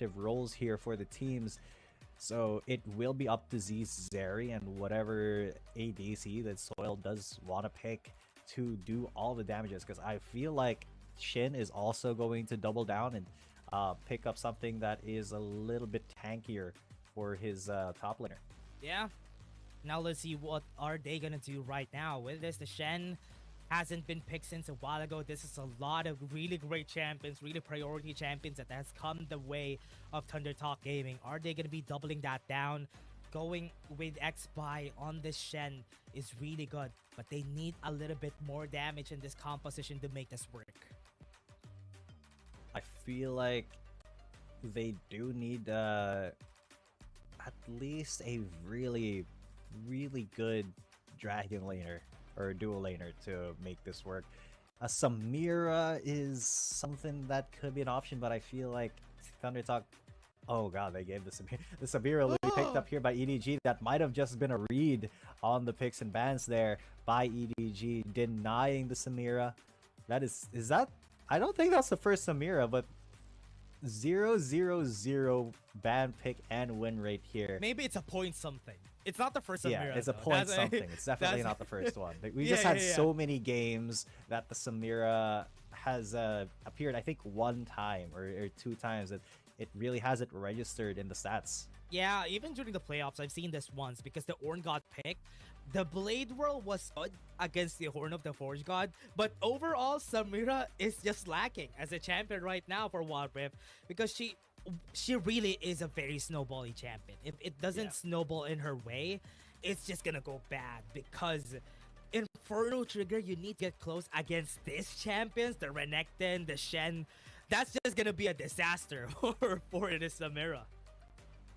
respective roles here for the teams. So it will be up to Zeri and whatever ADC that Soil does want to pick to do all the damages, because I feel like Shin is also going to double down and pick up something that is a little bit tankier for his top laner. Yeah. Now let's see what are they gonna do right now. With this, the Shen hasn't been picked since a while ago. This is a lot of really great champions, really priority champions that has come the way of Thunder Talk Gaming. Are they gonna be doubling that down? Going with X-Buy on this Shen is really good, but they need a little bit more damage in this composition to make this work. I feel like they do need at least a really good dragon laner or dual laner to make this work. A Samira is something that could be an option, but I feel like Thunder Talk... Oh god, they gave the Samira literally picked up here by EDG. That might have just been a read on the picks and bans there by EDG, denying the Samira. That is that... I don't think that's the first Samira, but 0-0-0 ban pick and win rate here. Maybe it's a point something. It's not the first Samira. Yeah, it's a point something. It's definitely not the first one. We just had so many games that the Samira has appeared, I think, one time or two times. That it really hasn't registered in the stats. Yeah, even during the playoffs, I've seen this once because the Ornn got picked. The Blade Whirl was good against the Horn of the Forge God, but overall, Samira is just lacking as a champion right now for Wild Rift because she really is a very snowbally champion. If it doesn't snowball in her way, it's just gonna go bad because Inferno Trigger, you need to get close against these champions, the Renekton, the Shen. That's just gonna be a disaster for this Samira.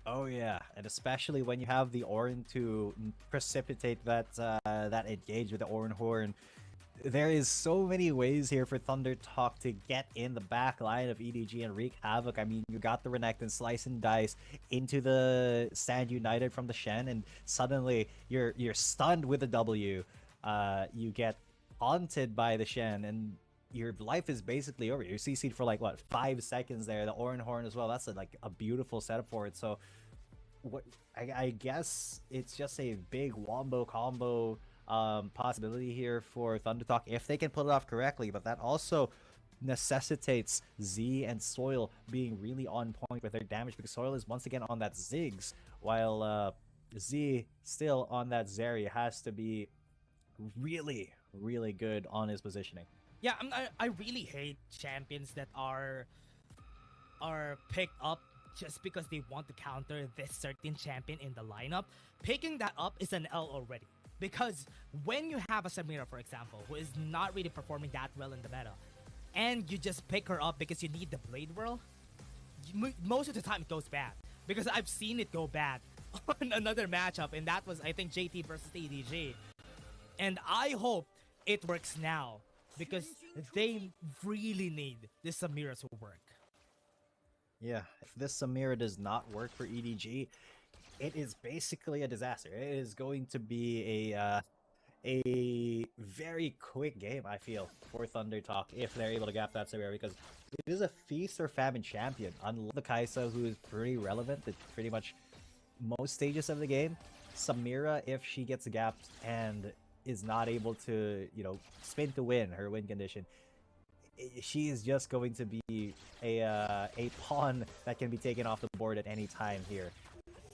Oh yeah, and especially when you have the Ornn to precipitate that that engage with the Ornn Horn. There is so many ways here for Thunder Talk to get in the back line of EDG and wreak havoc. I mean, you got the Renekton slice and dice into the Stand United from the Shen, and suddenly you're stunned with a W. You get haunted by the Shen, and your life is basically over. You're CC'd for like what, 5 seconds there. The Ornn Horn as well. That's like a beautiful setup for it. So, what I guess it's just a big wombo combo possibility here for Thunder Talk if they can pull it off correctly. But that also necessitates Z and Soil being really on point with their damage, because Soil is once again on that Ziggs, while Z still on that Zeri has to be really good on his positioning. Yeah, I really hate champions that are picked up just because they want to counter this certain champion in the lineup. Picking that up is an L already. Because when you have a Samira, for example, who is not really performing that well in the meta, and you just pick her up because you need the Blade Whirl, most of the time it goes bad. Because I've seen it go bad on another matchup, and that was, I think, JT versus EDG. And I hope it works now, because they really need this Samira to work. Yeah, if this Samira does not work for EDG, it is basically a disaster. It is going to be a very quick game, I feel, for Thunder Talk if they're able to gap that Samira, because it is a feast or famine champion. Unlike the Kai'Sa, who is pretty relevant at pretty much most stages of the game, Samira, if she gets gapped and is not able to, you know, spin to win her win condition, she is just going to be a pawn that can be taken off the board at any time here,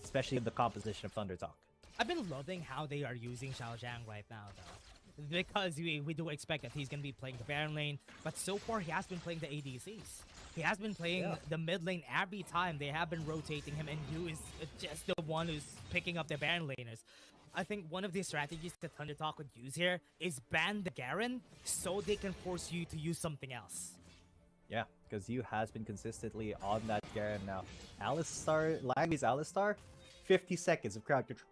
especially in the composition of Thunder Talk. I've been loving how they are using Xiao Zhang right now, though, because we do expect that he's going to be playing the Baron lane, but so far he has been playing the ADCs. He has been playing the mid lane every time. They have been rotating him, and Yu is just the one who's picking up the Baron laners. I think one of the strategies that Thunder Talk would use here is ban the Garen so they can force you to use something else. Yeah, because Yu has been consistently on that Garen now. Alistar, Lagby's Alistar, 50 seconds of crowd control.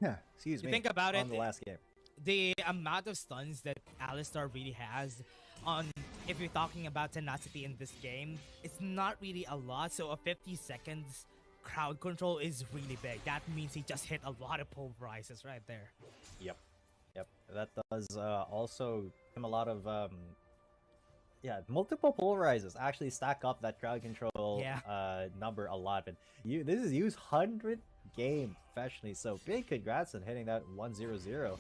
Yeah, excuse me. Think about it. On the last game, the amount of stuns that Alistar really has on, if you're talking about tenacity in this game, it's not really a lot. So a 50 seconds crowd control is really big. That means he just hit a lot of pulverizers right there. Yep. That does also give him a lot of Yeah, multiple polarizers actually stack up that crowd control Yeah. number a lot. And this is Yu's 100th game professionally, so big congrats on hitting that 1-0-0.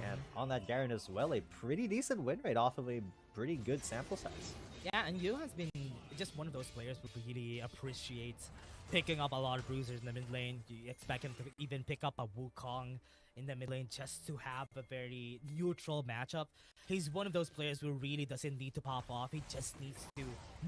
And on that Garen as well, a pretty decent win rate off of a pretty good sample size. Yeah, and Yu has been just one of those players who really appreciates picking up a lot of bruisers in the mid lane. You expect him to even pick up a Wukong in the mid lane just to have a very neutral matchup. He's one of those players who really doesn't need to pop off. He just needs to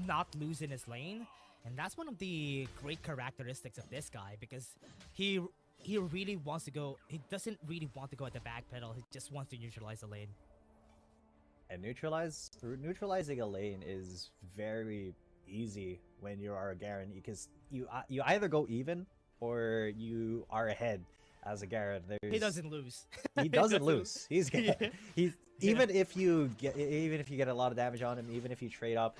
not lose in his lane. And that's one of the great characteristics of this guy, because he really wants to go. He doesn't really want to go at the back pedal. He just wants to neutralize the lane. And neutralizing a lane is very easy when you are a Garen, because you either go even or you are ahead as a Garen. He doesn't lose. He doesn't lose. He's even if you get a lot of damage on him, even if you trade up,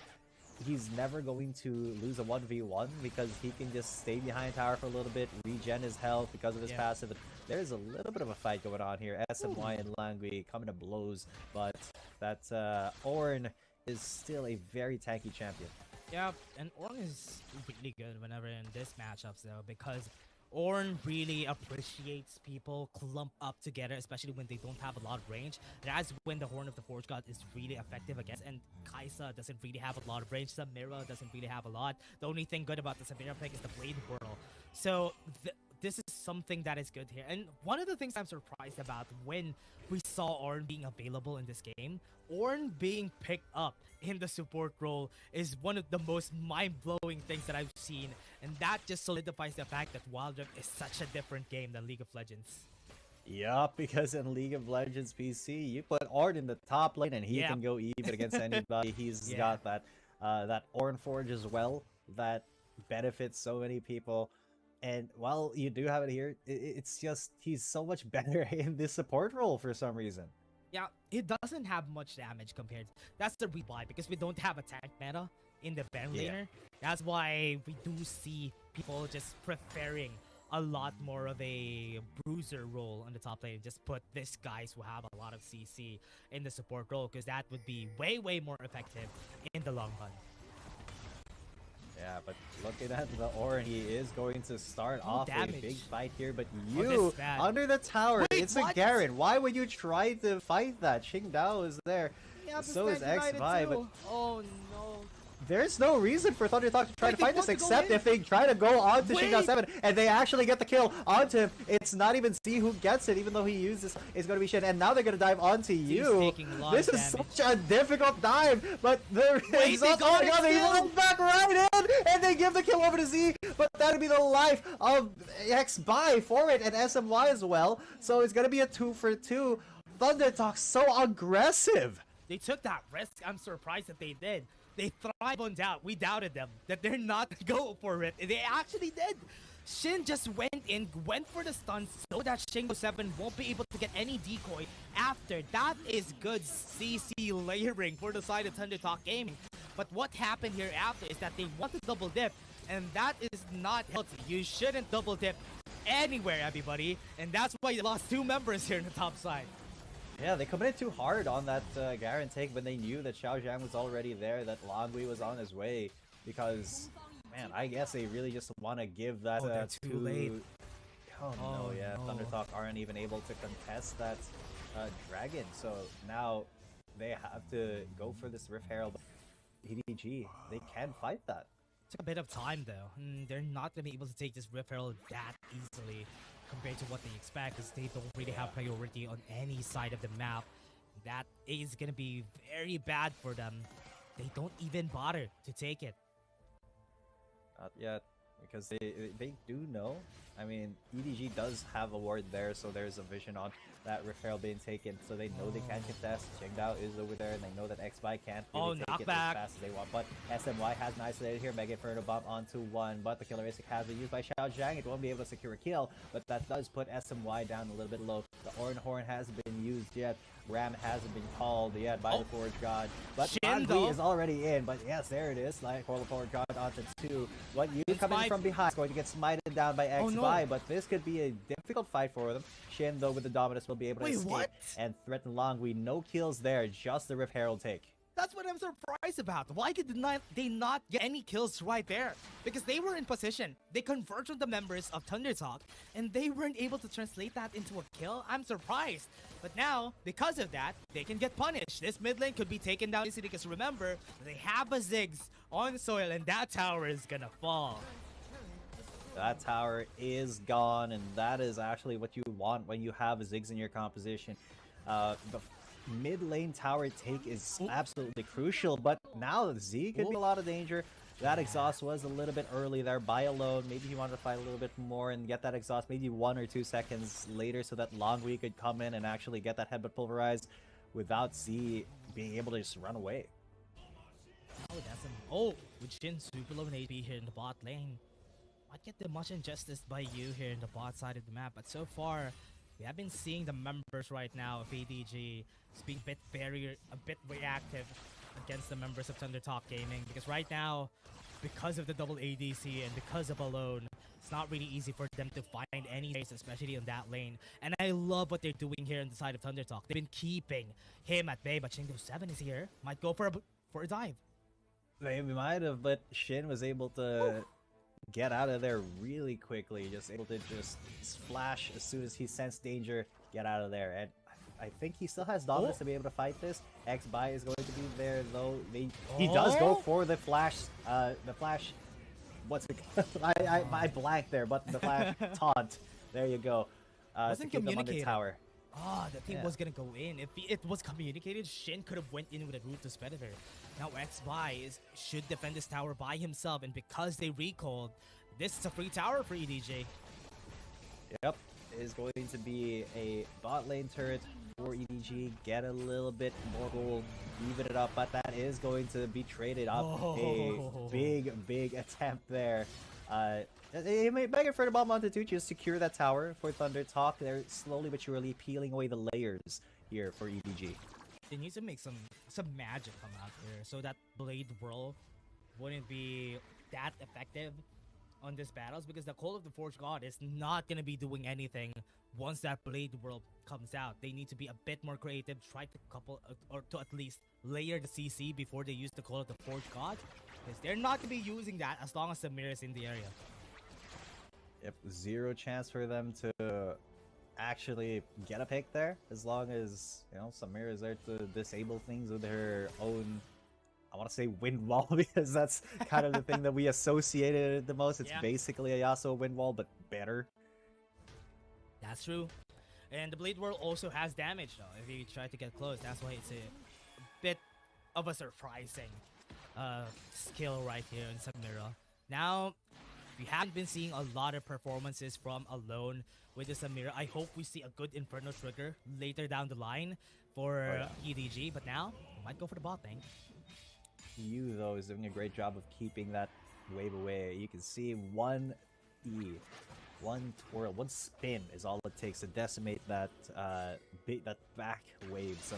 he's never going to lose a 1v1 because he can just stay behind tower for a little bit, regen his health because of his passive. There's a little bit of a fight going on here. SMY and Langui coming to blows, but that Ornn is still a very tanky champion. Yeah, and Ornn is really good whenever in this matchups though, because Ornn really appreciates people clump up together, especially when they don't have a lot of range. That's when the Horn of the Forge God is really effective against, and Kaisa doesn't really have a lot of range. Samira doesn't really have a lot. The only thing good about the Samira pick is the Blade Whirl. So this is something that is good here. And one of the things I'm surprised about when we saw Ornn being available in this game, Ornn being picked up in the support role is one of the most mind-blowing things that I've seen, and that just solidifies the fact that Wild Rift is such a different game than League of Legends. Yup, because in League of Legends PC, you put Ornn in the top lane and he can go even against anybody. He's got that Ornn Forge as well that benefits so many people. And while you do have it here, it's just he's so much better in this support role for some reason. Yeah, it doesn't have much damage compared. That's the reason why, because we don't have a tank meta in the Baron laner. That's why we do see people just preferring a lot more of a bruiser role on the top lane. Just put these guys who have a lot of CC in the support role, because that would be way more effective in the long run. Yeah, but looking at the Ornn, he is going to start off a big fight here, but under the tower, it's a Garen. Why would you try to fight that? Qingdao is there, so is XY, but oh no. There's no reason for Thundertalk to try to fight this, except if they try to go on to Qingdao 7 and they actually get the kill onto him. It's not even C who gets it, even though he uses it's going to be Shin, and now they're going to dive onto you. This is such a difficult dive, but the results are going on. They look back right in, and they give the kill over to Z, but that would be the life of XY for it, and SMY as well. So it's going to be a 2-for-2. Thundertalk so aggressive. They took that risk. I'm surprised that they did. They thrive on doubt. We doubted them that they're not gonna go for it. They actually did. Shin just went for the stun so that Qingdao 7 won't be able to get any decoy after. That is good CC layering for the side of Thundertalk Gaming. But what happened here after is that they want to double dip, and that is not healthy. You shouldn't double dip anywhere, everybody. And that's why you lost 2 members here in the top side. Yeah, they committed too hard on that Garen take when they knew that Xiao Zhang was already there, that Langui was on his way, because, man, I guess they really just want to give that too late. Oh no, Thundertalk aren't even able to contest that dragon, so now they have to go for this Rift Herald. EDG, they can fight that. Took a bit of time though. They're not going to be able to take this Rift Herald that easily compared to what they expect, because they don't really have priority on any side of the map. That is going to be very bad for them. They don't even bother to take it. Not yet, because they do know. I mean, EDG does have a ward there, so there's a vision on that Rift Herald being taken, so they know they can contest. Qingdao is over there, and they know that XY can't really take it as fast as they want. But SMY has an isolated here. Mega Inferno Bomb onto 1, but the killer instinct has been used by Xiao Zhang. It won't be able to secure a kill, but that does put SMY down a little bit low. The Ornn Horn hasn't been used yet. Ram hasn't been called yet by the Forge God, but Langui is already in. But yes, there it is. Like Forge God onto 2. What you coming from behind is going to get smited down by XY, but this could be a difficult fight for them. Shin, though, with the Dominus will be able to escape and threaten Langui. No kills there, just the Rift Herald take. That's what I'm surprised about. Why did they not get any kills right there? Because they were in position. They converged on the members of Thunder Talk, and they weren't able to translate that into a kill. I'm surprised. But now, because of that, they can get punished. This mid lane could be taken down easily because remember, they have a Ziggs on Soil, and that tower is gonna fall. That tower is gone, and that is actually what you want when you have Ziggs in your composition. The mid lane tower take is absolutely crucial, but now Z could be a lot of danger. That exhaust was a little bit early there by Alone. Maybe he wanted to fight a little bit more and get that exhaust maybe 1 or 2 seconds later so that Longwy could come in and actually get that headbutt pulverized without Z being able to just run away. Oh, that's oh, with Shin super low in AP here in the bot lane. Might get the much injustice by you here in the bot side of the map, but so far we have been seeing the members right now of EDG being a bit reactive against the members of Thunder Talk Gaming, because right now, because of the double ADC and because of Alone, it's not really easy for them to find any space, especially on that lane. And I love what they're doing here on the side of Thunder Talk. They've been keeping him at bay, but Chengdu 7 is here. Might go for a dive. They might have, but Shin was able to get out of there really quickly, just able to just flash as soon as he sensed danger, get out of there. And I think he still has dominance to be able to fight this. X-Buy is going to be there though. He does go for the flash, what's it I blanked there, but the flash taunt. There you go. Wasn't communicated. Tower. Ah, the thing was gonna go in. If it was communicated, Shin could have went in with a Ruthless Predator. Now X-Buy should defend this tower by himself, and because they recalled, this is a free tower for EDG. Yep, it is going to be a bot lane turret for EDG. Get a little bit more gold, even it up, but that is going to be traded up. A big attempt there. They may beg it for the bottom onto to just secure that tower for Thunder Talk. They're slowly but surely peeling away the layers here for EDG. They need to make some magic come out there so that Blade Whirl wouldn't be that effective on these battles, because the Call of the Forge God is not going to be doing anything once that Blade Whirl comes out. They need to be a bit more creative, try to couple or to at least layer the CC before they use the Call of the Forge God, because they're not going to be using that as long as Samir is in the area. Yep, zero chance for them to actually get a pick there, as long as, you know, Samir is there to disable things with her own, I want to say wind wall, because that's kind of the thing that we associated it the most. It's basically a Yasuo wind wall, but better. That's true. And the Blade Whirl also has damage though, if you try to get close. That's why it's a bit of a surprising skill right here in Samira. Now, we haven't been seeing a lot of performances from Alone with the Samira. I hope we see a good Inferno trigger later down the line for EDG, but now we might go for the bot lane. Yu, though, is doing a great job of keeping that wave away. You can see one E, one twirl, one spin is all it takes to decimate that that back wave. So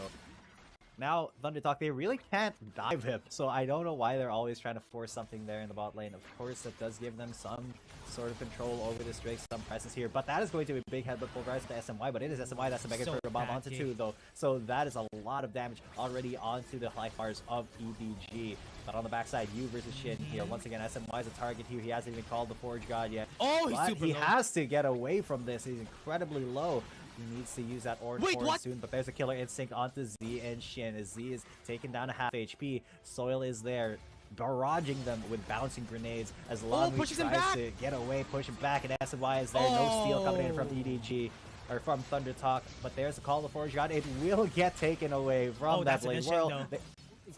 now Thunder Talk, they really can't dive him, so I don't know why they're always trying to force something there in the bot lane. Of course, that does give them some sort of control over this Drake, some presence here, but that is going to be a big headbutt pulverize to SMY, but it is SMY that's a mega for the bomb onto 2 though, so that is a lot of damage already onto the high bars of EDG. But on the backside, Yu versus Shin here. Once again, SMY is a target here. He hasn't even called the Forge God yet. Oh, he's super he low. has to get away from this. He's incredibly low. He needs to use that orange horn soon, but there's a killer instinct onto Z and Shin as Z is taken down to half HP. Soil is there, barraging them with bouncing grenades as long as he tries to get away, push him back, and SMY is there. No steal coming in from EDG. Or from Thunder Talk, but there's a call to Forge God. It will get taken away from that Blade World.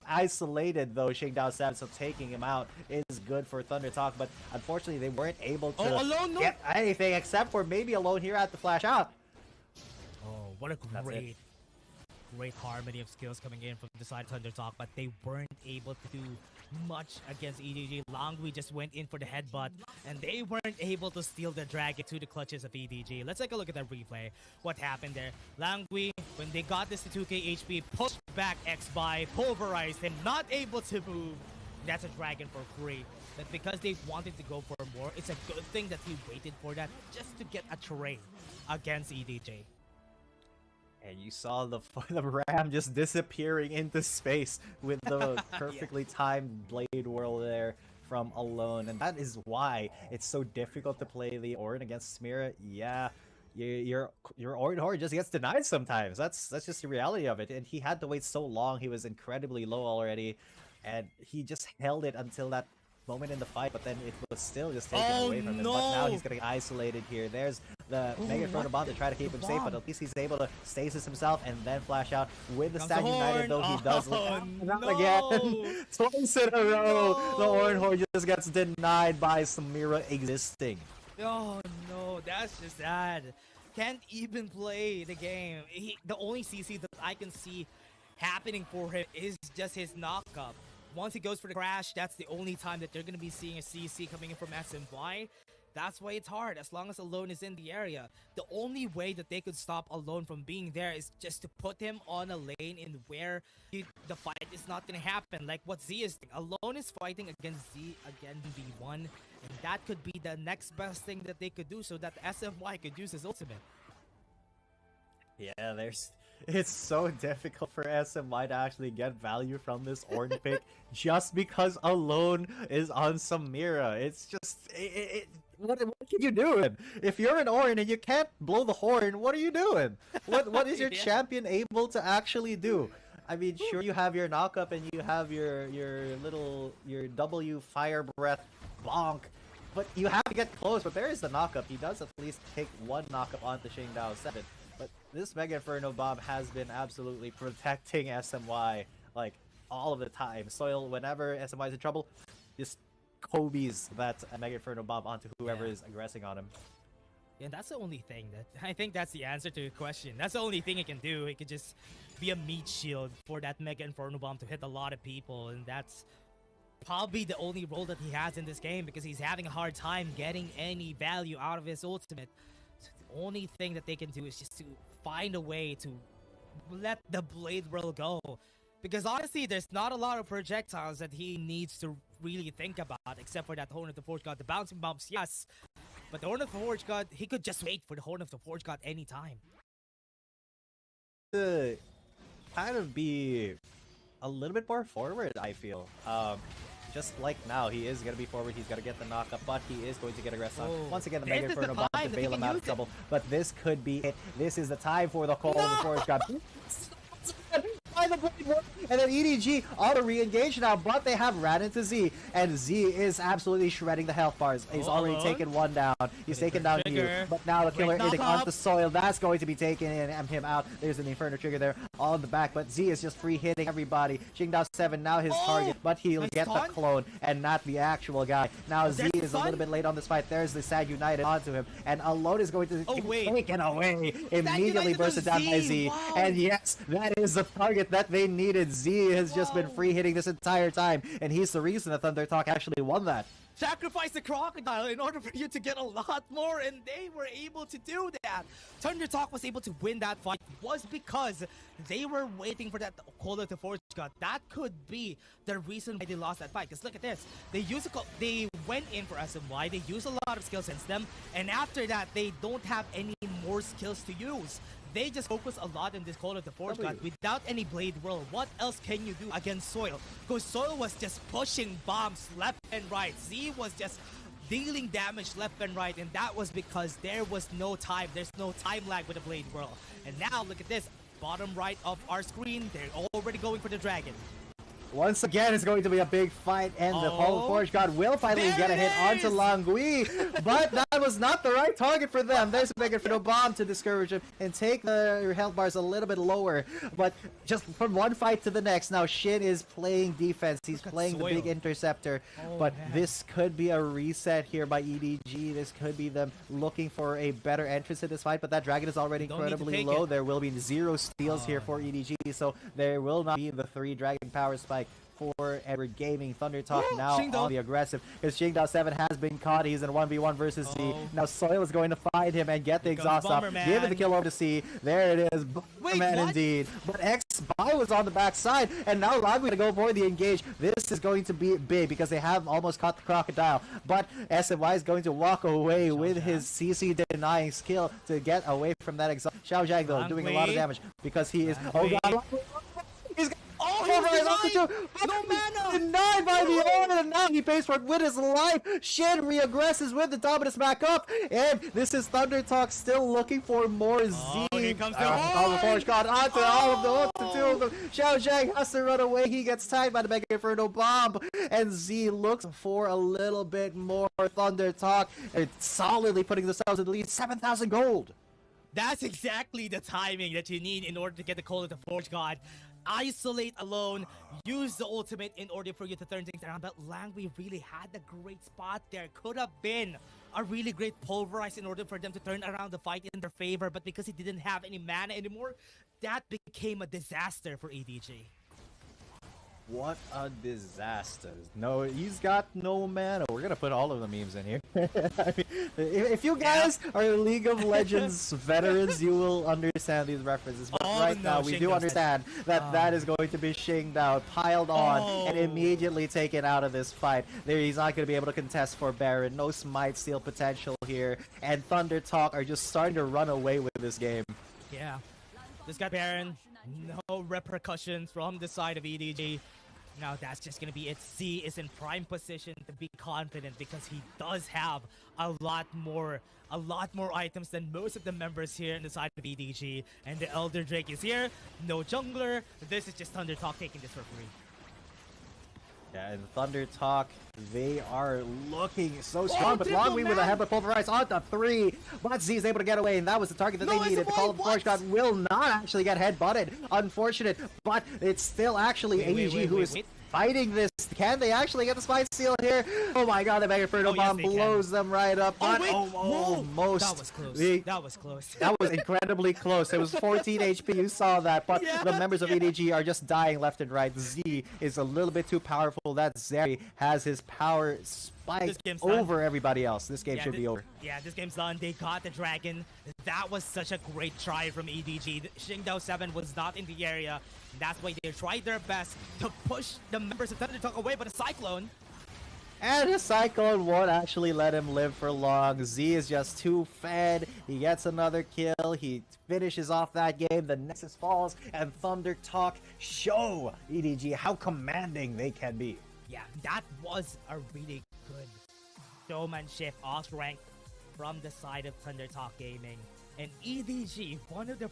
Isolated though, Shingdao 7, so taking him out is good for Thunder Talk, but unfortunately they weren't able to get anything except for maybe Alone here at the flash out. Oh, what a great harmony of skills coming in from the side of Thunder Talk, but they weren't able to do much against EDG. Longwy just went in for the headbutt, and they weren't able to steal the dragon to the clutches of EDG. Let's take a look at that replay. What happened there? Longwy, when they got this to 2k HP, pushed back X-Buy, pulverized him, not able to move. That's a dragon for free. But because they wanted to go for more, it's a good thing that he waited for that just to get a trade against EDG. And you saw the ram just disappearing into space with the perfectly timed blade whirl there from Alone, and that is why it's so difficult to play the Orin against Smira. Yeah, your Orin Horde just gets denied sometimes. That's just the reality of it. And he had to wait so long. He was incredibly low already, and he just held it until that moment in the fight, but then it was still just taken away from him. No. But now he's getting isolated here. There's the Mega Inferno Bomb to try to keep him safe, but at least he's able to stasis himself and then flash out with the Stag United, though he does no. again. Twice in a row, the Orin Horde just gets denied by Samira existing. Oh no, that's just sad. Can't even play the game. The only CC that I can see happening for him is just his knockup. Once he goes for the crash, that's the only time that they're going to be seeing a CC coming in from SMY. That's why it's hard, as long as Alone is in the area. The only way that they could stop Alone from being there is just to put him on a lane in where the fight is not going to happen, like what Z is doing. Alone is fighting against Z again V1, and that could be the next best thing that they could do so that SMY could use his ultimate. Yeah, it's so difficult for SMY to actually get value from this Ornn pick just because Alone is on Samira. It's just what can you do? If you're an Ornn and you can't blow the horn, what are you doing? What is your champion able to actually do? I mean, sure, you have your knockup and you have your W fire breath bonk, but you have to get close. But there is the knockup. He does at least take one knockup onto Xingdao 7. But this Mega Inferno Bomb has been absolutely protecting SMY like all of the time. Soil, whenever SMY is in trouble, just Kobe's that Mega Inferno Bomb onto whoever is aggressing on him. Yeah, that's the only thing that I think that's the answer to your question. That's the only thing he can do. He could just be a meat shield for that Mega Inferno Bomb to hit a lot of people, and that's probably the only role that he has in this game because he's having a hard time getting any value out of his ultimate. So the only thing that they can do is just to find a way to let the blade whirl go. Because honestly, there's not a lot of projectiles that he needs to really think about, except for that Horn of the Forge God. The bouncing bombs, yes. But the Horn of the Forge God, he could just wait for the Horn of the Forge God anytime. To kind of be a little bit more forward, I feel. Just like now, he is going to be forward, he's going to get the knockup, but he is going to get aggressive. Once again, the Mega Inferno Bomb to bail him out of trouble. But this could be it. This is the time for the call of the Forge God. By the blade whirl, and then EDG auto re-engage now, but they have ran into Z, and Z is absolutely shredding the health bars. He's already taken one down. He's taken down you, but now the killer hitting onto Soil. That's going to be taken in and him out. There's an Inferno trigger there on the back, but Z is just free hitting everybody. Xingdao 7 now his target, but he'll get the clone and not the actual guy. Now Z is a little bit late on this fight. There's the Sad United onto him, and Alone is going to get taken away. Immediately bursted down by Z, and yes, that is the target that they needed. Z has just been free hitting this entire time, and he's the reason that Thunder Talk actually won that. Sacrifice the crocodile in order for you to get a lot more, and they were able to do that. Thunder Talk was able to win that fight was because they were waiting for that Call of the Forge God. That could be the reason why they lost that fight. Because look at this, they went in for SMY, they used a lot of skills against them, and after that they don't have any more skills to use. They just focus a lot in this Call of the Forge God without any blade whirl. What else can you do against Soil? Because Soil was just pushing bombs left and right. Z was just dealing damage left and right, and that was because there was no time. There's no time lag with the blade whirl. And now look at this, bottom right of our screen, they're already going for the dragon. Once again, it's going to be a big fight, and the Call of the Forge God will finally get a hit onto Langui, but that was not the right target for them. There's a Mega Inferno Bomb to discourage him and take the health bars a little bit lower, but just from one fight to the next, now Shin is playing defense. He's playing the big interceptor, but this could be a reset here by EDG. This could be them looking for a better entrance in this fight, but that dragon is already incredibly low. There will be 0 steals here for EDG, so there will not be the 3 dragon power spike for Edward Gaming. Thunder Talk now on the aggressive, because Xingdao 7 has been caught. He's in 1v1 versus Z. Now Soil is going to find him and get the exhaust off. Give it the kill over to C. There it is. Bomberman indeed. But Spy was on the backside, and now Lagui going to go for the engage. This is going to be big because they have almost caught the crocodile, but SMY is going to walk away with his CC denying skill to get away from that exhaust. Xiao Zhang though doing a lot of damage because he is. Oh god! He's no mana! Denied by the Orin, and now he pays for it with his life. Shin reaggresses with the dominant smack up, and this is Thunder Talk still looking for more Z. Here comes the all the Forge God onto all of the two of them. Xiao Zhang has to run away. He gets tied by the Mega Inferno Bomb, and Z looks for a little bit more. Thunder Talk solidly putting themselves in the lead. 7,000 gold. That's exactly the timing that you need in order to get the call of the Forge God. Isolate alone, use the ultimate in order for you to turn things around, but Langui really had a great spot there. Could have been a really great pulverize in order for them to turn around the fight in their favor, but because he didn't have any mana anymore, that became a disaster for EDG. What a disaster. No, he's got no mana. We're gonna put all of the memes in here. I mean, if you guys are League of Legends veterans, you will understand these references. But right now, we do understand that that is going to be Xing Dao piled on and immediately taken out of this fight. He's not going to be able to contest for Baron. No smite steal potential here. And Thunder Talk are just starting to run away with this game. Yeah. This guy Baron, no repercussions from the side of EDG. Now that's just gonna be it. Z is in prime position to be confident because he does have a lot more items than most of the members here in the side of EDG. And the Elder Drake is here. No jungler. This is just Thunder Talk taking this for free. Yeah, and Thunder Talk, they are looking so strong, but Lagui with a headbutt pulverize on the 3, but Z is able to get away, and that was the target that they needed. The Call of the Forge God will not actually get head-butted. Unfortunate, but it's still actually AEG who is fighting this. Can they actually get the spite steal here? Oh my god, the Mega Inferno Bomb blows them right up. But almost. That was close. That was close. That was incredibly close. It was 14 HP. You saw that. But the members of EDG are just dying left and right. Z is a little bit too powerful. That Zeri has his power spiked over everybody else. This game should be over. Yeah, this game's done. They got the dragon. That was such a great try from EDG. Xing Dao 7 was not in the area. That's why they tried their best to push the members of Thunder Talk away, but a Cyclone. And a Cyclone won't actually let him live for long. Z is just too fed. He gets another kill. He finishes off that game. The Nexus falls, and Thunder Talk show EDG how commanding they can be. Yeah, that was a really good showmanship off rank from the side of Thunder Talk Gaming. And EDG, one of the